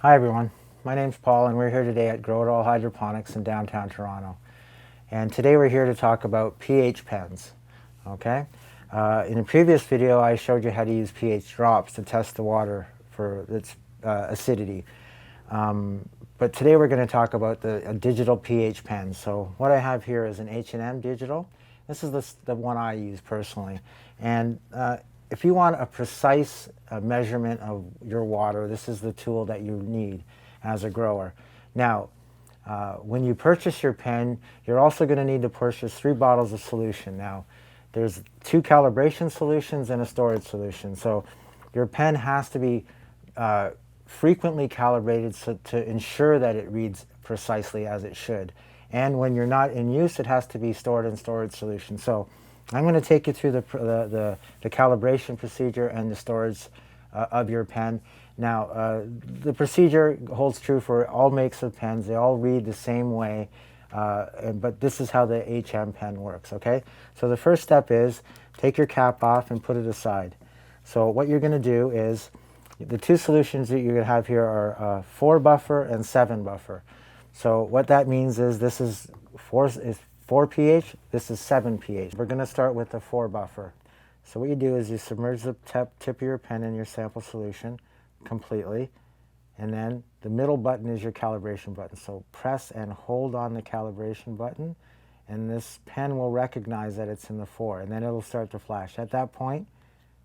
Hi everyone, my name's Paul and we're here today at Grow It All Hydroponics in downtown Toronto. And today we're here to talk about pH pens. Okay? In a previous video I showed you how to use pH drops to test the water for its acidity. But today we're going to talk about a digital pH pen. So what I have here is an H&M digital. This is the one I use personally. And if you want a precise measurement of your water, this is the tool that you need as a grower. Now, when you purchase your pen, you're also going to need to purchase 3 bottles of solution. Now, there's 2 calibration solutions and a storage solution. So your pen has to be frequently calibrated to ensure that it reads precisely as it should. And when you're not in use, it has to be stored in storage solution. So I'm going to take you through the calibration procedure and the storage of your pen. Now, the procedure holds true for all makes of pens. They all read the same way, but this is how the HM pen works, okay? So the first step is take your cap off and put it aside. So what you're going to do is, the 2 solutions that you're going to have here are 4 buffer and 7 buffer. So what that means is this is 4 pH, this is 7 pH. We're going to start with the 4 buffer. So what you do is you submerge the tip of your pen in your sample solution completely, and then the middle button is your calibration button. So press and hold on the calibration button, and this pen will recognize that it's in the 4, and then it'll start to flash. At that point,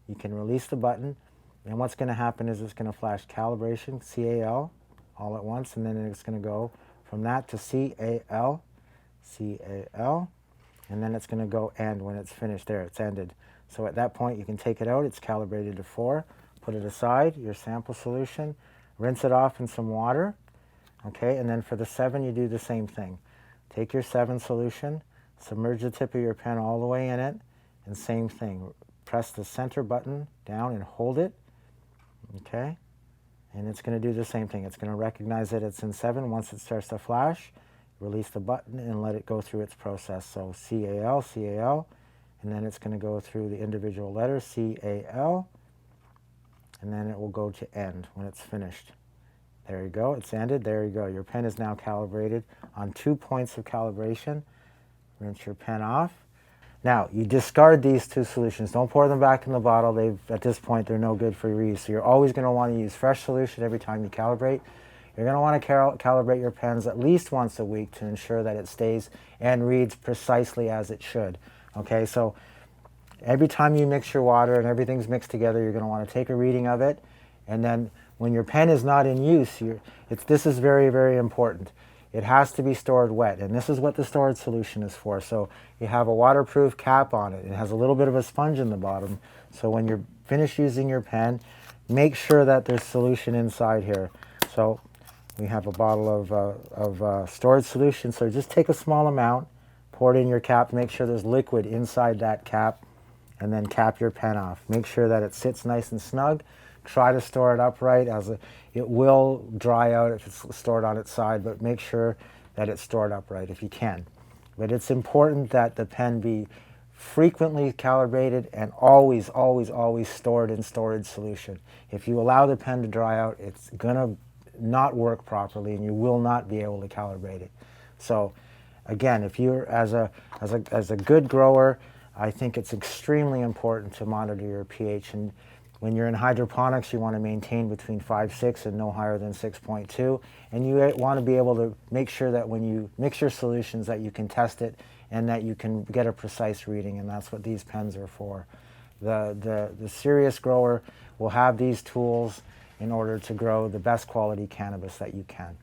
you can release the button, and what's going to happen is it's going to flash calibration, CAL, all at once, and then it's going to go from that to CAL, CAL, and then it's going to go end when it's finished. There, it's ended. So at that point, you can take it out. It's calibrated to 4. Put it aside, your sample solution, rinse it off in some water, okay? And then for the 7, you do the same thing. Take your 7 solution, submerge the tip of your pen all the way in it, and same thing. Press the center button down and hold it, okay? And it's going to do the same thing. It's going to recognize that it's in 7. Once it starts to flash, release the button and let it go through its process. So CAL, CAL, and then it's going to go through the individual letters, CAL, and then it will go to end when it's finished. There you go, it's ended, there you go. Your pen is now calibrated on 2 points of calibration. Rinse your pen off. Now, you discard these 2 solutions. Don't pour them back in the bottle. At this point, they're no good for your use. So you're always going to want to use fresh solution every time you calibrate. You're going to want to calibrate your pens at least once a week to ensure that it stays and reads precisely as it should. Okay, so every time you mix your water and everything's mixed together, you're going to want to take a reading of it. And then when your pen is not in use, this is very, very important. It has to be stored wet, and this is what the storage solution is for. So you have a waterproof cap on it. It has a little bit of a sponge in the bottom. So when you're finished using your pen, make sure that there's solution inside here. So we have a bottle of storage solution. So just take a small amount, pour it in your cap, make sure there's liquid inside that cap, and then cap your pen off. Make sure that it sits nice and snug. Try to store it upright, it will dry out if it's stored on its side, but make sure that it's stored upright if you can. But it's important that the pen be frequently calibrated and always, always, always stored in storage solution. If you allow the pen to dry out, it's going to not work properly and you will not be able to calibrate it. So again, if you're as a good grower, I think it's extremely important to monitor your pH. And when you're in hydroponics, you want to maintain between 5.6 and no higher than 6.2. And you want to be able to make sure that when you mix your solutions that you can test it and that you can get a precise reading, and that's what these pens are for. The serious grower will have these tools in order to grow the best quality cannabis that you can.